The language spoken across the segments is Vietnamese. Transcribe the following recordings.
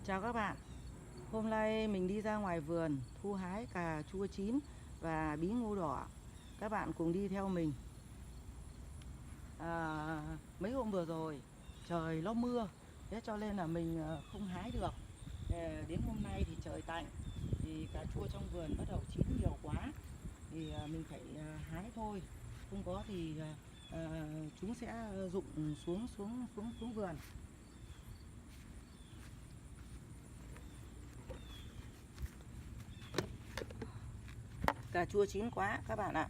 Chào các bạn. Hôm nay mình đi ra ngoài vườn thu hái cà chua chín và bí ngô đỏ. Các bạn cùng đi theo mình. Mấy hôm vừa rồi trời nó mưa, thế cho nên là mình không hái được. Đến hôm nay thì trời tạnh, thì cà chua trong vườn bắt đầu chín nhiều quá, thì mình phải hái thôi. Không có thì chúng sẽ rụng xuống vườn. Cà chua chín quá các bạn ạ.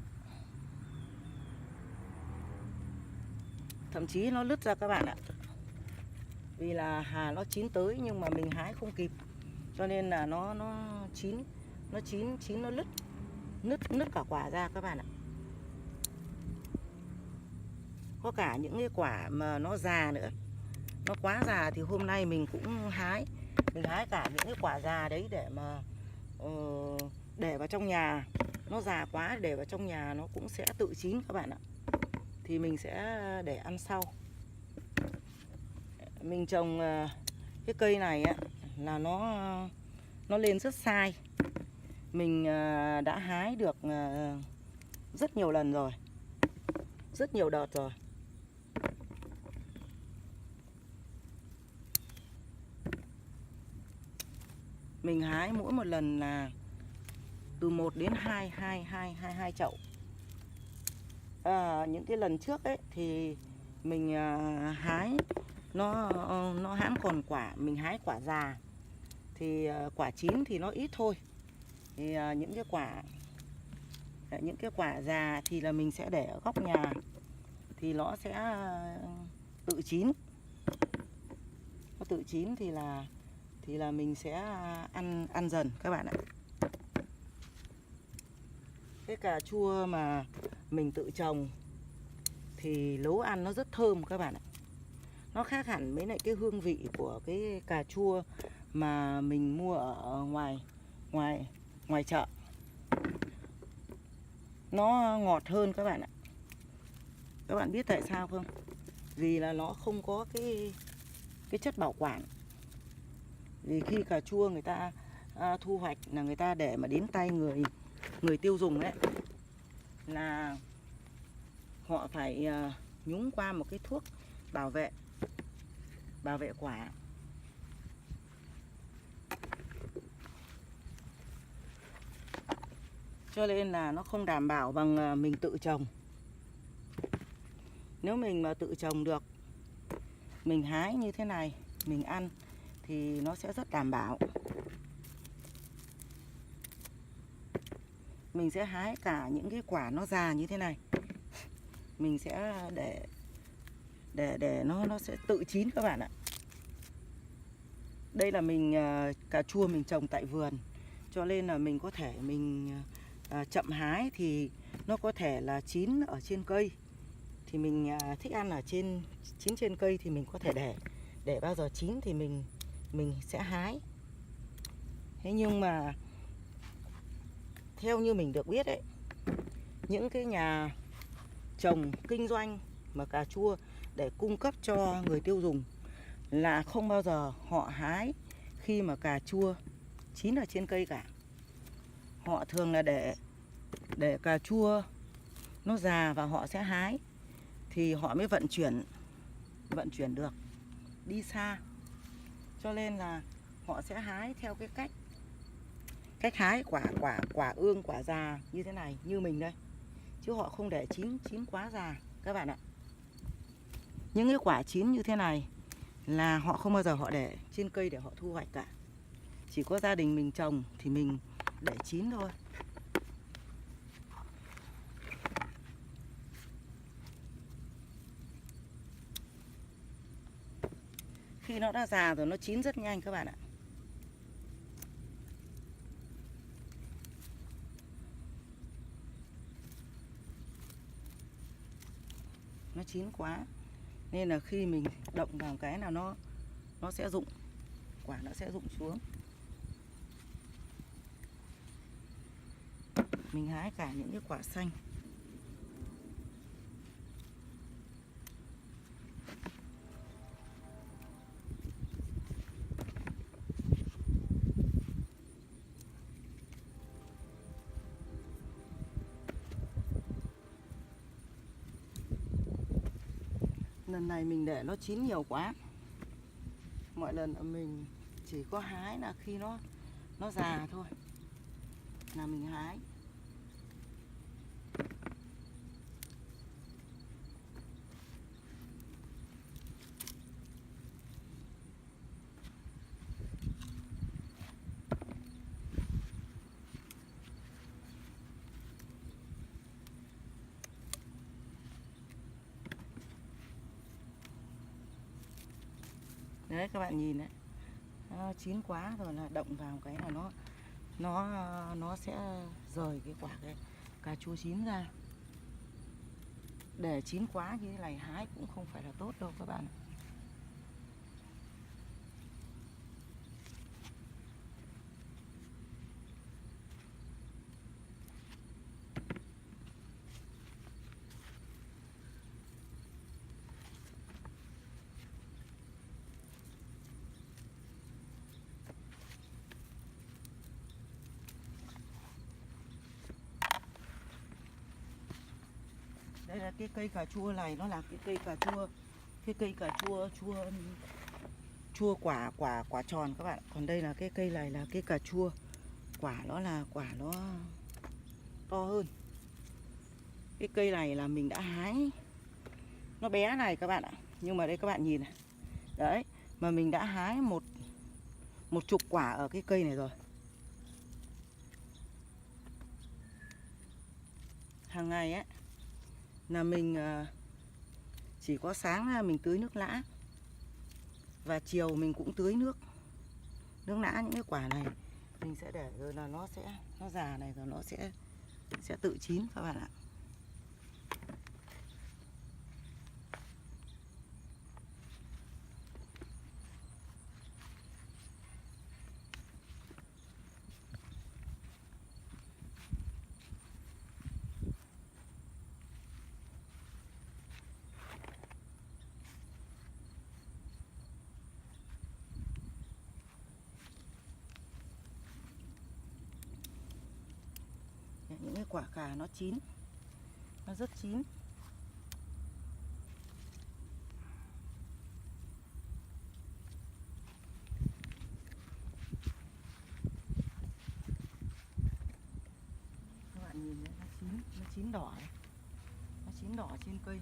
Thậm chí nó lứt ra các bạn ạ. Vì là nó chín tới nhưng mà mình hái không kịp, cho nên là nó chín, nó nứt cả quả ra các bạn ạ. Có cả những cái quả mà nó già nữa, nó quá già thì hôm nay mình cũng mình hái cả những cái quả già đấy để mà để vào trong nhà. Nó già quá để vào trong nhà nó cũng sẽ tự chín các bạn ạ, thì mình sẽ để ăn sau. Mình trồng cái cây này á, là nó lên rất sai. Mình đã hái được rất nhiều lần rồi, rất nhiều đợt rồi. Mình hái mỗi một lần là từ 1 đến 2 chậu. Những cái lần trước ấy thì mình hái nó hãm còn quả, mình hái quả già thì quả chín thì nó ít thôi. Thì những cái quả già thì là mình sẽ để ở góc nhà, thì nó sẽ tự chín. Nó tự chín thì là mình sẽ ăn dần các bạn ạ. Cái cà chua mà mình tự trồng thì nấu ăn nó rất thơm các bạn ạ. Nó khác hẳn với lại cái hương vị của cái cà chua mà mình mua ở ngoài chợ. Nó ngọt hơn các bạn ạ. Các bạn biết tại sao không? Vì là nó không có cái chất bảo quản. Vì khi cà chua người ta thu hoạch là người ta để mà đến tay người tiêu dùng ấy, là họ phải nhúng qua một cái thuốc bảo vệ quả. Cho nên là nó không đảm bảo bằng mình tự trồng. Nếu mình mà tự trồng được, mình hái như thế này, mình ăn thì nó sẽ rất đảm bảo. Mình sẽ hái cả những cái quả nó già như thế này. Mình sẽ để nó sẽ tự chín các bạn ạ. Đây là cà chua mình trồng tại vườn, cho nên là mình có thể mình chậm hái thì nó có thể là chín ở trên cây. Thì mình thích ăn ở chín trên cây thì mình có thể để bao giờ chín thì mình sẽ hái. Thế nhưng mà theo như mình được biết ấy, những cái nhà trồng kinh doanh mà cà chua để cung cấp cho người tiêu dùng là không bao giờ họ hái khi mà cà chua chín ở trên cây cả. Họ thường là để cà chua nó già và họ sẽ hái, thì họ mới vận chuyển được đi xa. Cho nên là họ sẽ hái theo cái cách hái quả ương, quả già như thế này, như mình đây, chứ họ không để chín quá già các bạn ạ. Những cái quả chín như thế này là họ không bao giờ họ để trên cây để họ thu hoạch cả. Chỉ có gia đình mình trồng thì mình để chín thôi. Khi nó đã già rồi nó chín rất nhanh các bạn ạ. Nó chín quá nên là khi mình động vào cái là nó sẽ rụng, quả nó sẽ rụng xuống. Mình hái cả những cái quả xanh. Lần này mình để nó chín nhiều quá. Mọi lần mình chỉ có hái là khi nó già thôi là mình hái. Đấy các bạn nhìn đấy, nó chín quá rồi là động vào cái là nó sẽ rời cái quả cái cà chua chín ra. Để chín quá như thế này hái cũng không phải là tốt đâu các bạn. Đây là cái cây cà chua này, nó là cái cây cà chua, cái cây cà chua chua quả tròn các bạn. Còn đây là cái cây này là cái cà chua quả nó to hơn. Cái cây này là mình đã hái, nó bé này các bạn ạ, nhưng mà đây các bạn nhìn này, đấy, mà mình đã hái một chục quả ở cái cây này rồi. Hàng ngày ấy là mình chỉ có sáng là mình tưới nước lã và chiều mình cũng tưới nước lã những cái quả này. Mình sẽ để rồi là nó già này rồi nó sẽ tự chín các bạn ạ. Những cái quả cà nó chín, nó rất chín. Các bạn nhìn đấy, nó chín đỏ này. Nó chín đỏ trên cây.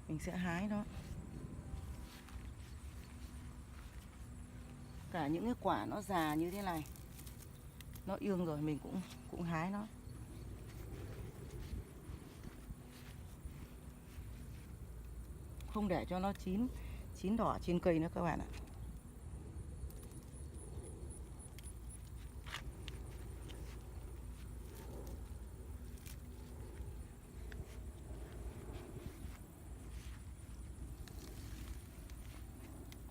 Mình sẽ hái nó. Cả những cái quả nó già như thế này, nó ương rồi mình cũng hái nó. Không để cho nó chín đỏ trên cây nữa các bạn ạ.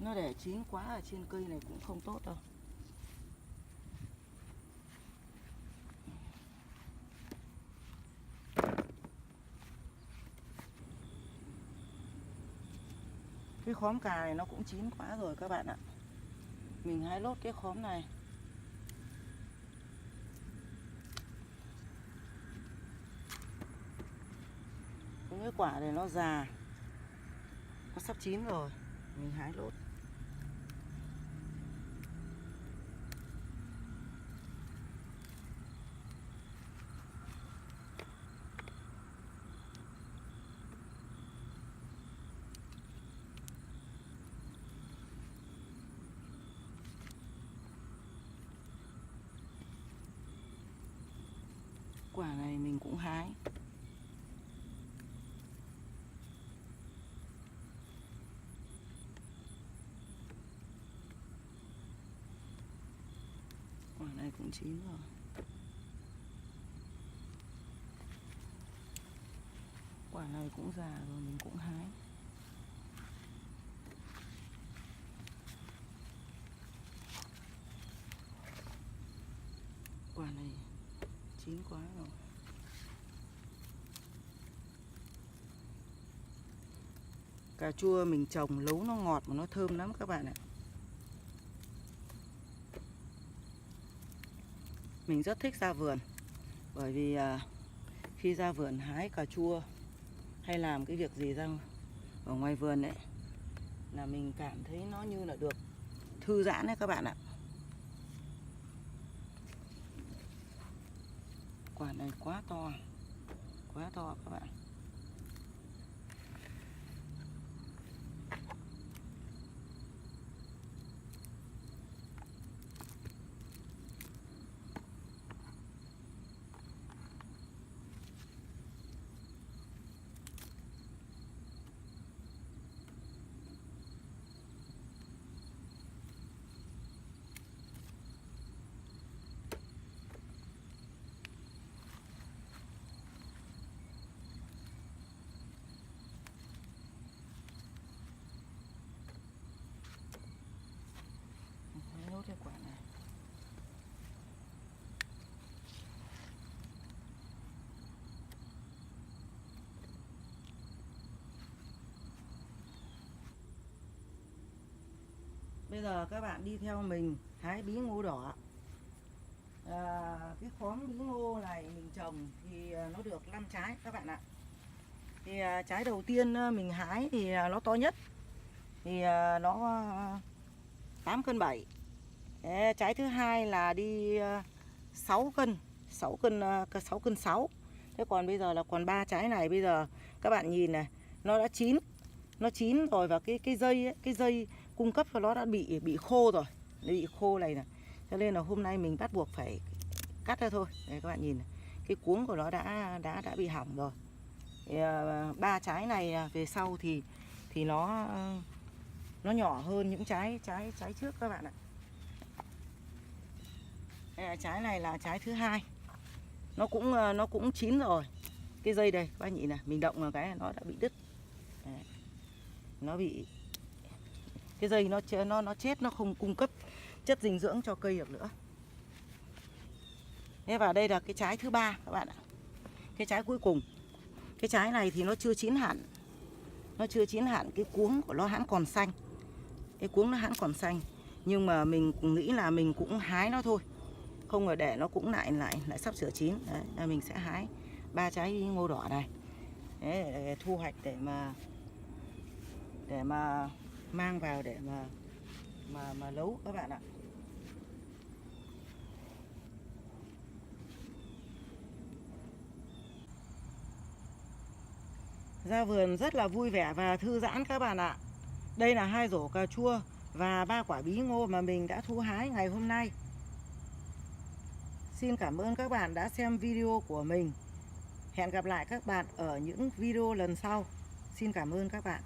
Nó để chín quá ở trên cây này cũng không tốt đâu. Cái khóm cà này nó cũng chín quá rồi các bạn ạ. Mình hái lốt cái khóm này. Những cái quả này nó già, nó sắp chín rồi, mình hái lốt. Quả này mình cũng hái. Quả này cũng chín rồi. Quả này cũng già rồi mình cũng hái. Quả này chín quá rồi. Cà chua mình trồng nấu nó ngọt mà nó thơm lắm các bạn ạ. Mình rất thích ra vườn, bởi vì khi ra vườn hái cà chua hay làm cái việc gì ra ở ngoài vườn ấy là mình cảm thấy nó như là được thư giãn đấy các bạn ạ. Quả này quá to các bạn. Nốt cái quả này. Bây giờ các bạn đi theo mình hái bí ngô đỏ. Cái khóm bí ngô này mình trồng thì nó được 5 trái các bạn ạ. Thì trái đầu tiên mình hái thì nó to nhất, thì nó 8 cân 7. Trái thứ hai là đi 6 cân 6 cân 6. Thế còn bây giờ là còn 3 trái này. Bây giờ các bạn nhìn này, nó đã chín, nó chín rồi, và cái dây ấy, cái dây cung cấp cho nó đã bị khô rồi, nó bị khô này. Cho nên là hôm nay mình bắt buộc phải cắt ra thôi. Đây các bạn nhìn này, cái cuống của nó đã bị hỏng rồi. 3 trái này về sau thì nó nhỏ hơn những trái trước các bạn ạ. Trái này là trái thứ hai, nó cũng chín rồi. Cái dây đây các bạn nhìn này, mình động vào cái nó đã bị đứt. Đấy. Nó bị cái dây nó chết, nó không cung cấp chất dinh dưỡng cho cây được nữa. Thế và đây là cái trái thứ ba các bạn ạ. Cái trái cuối cùng. Cái trái này thì nó chưa chín hẳn. Nó chưa chín hẳn, cái cuống của nó hãng còn xanh. Cái cuống nó hãng còn xanh. Nhưng mà mình nghĩ là mình cũng hái nó thôi. Không ngờ để nó cũng lại sắp sửa chín. Đấy, mình sẽ hái 3 trái bí ngô đỏ này. Đấy, để thu hoạch để mà mang vào để mà nấu các bạn ạ. Ra vườn rất là vui vẻ và thư giãn các bạn ạ. Đây là 2 rổ cà chua và 3 quả bí ngô mà mình đã thu hái ngày hôm nay. Xin cảm ơn các bạn đã xem video của mình. Hẹn gặp lại các bạn ở những video lần sau. Xin cảm ơn các bạn.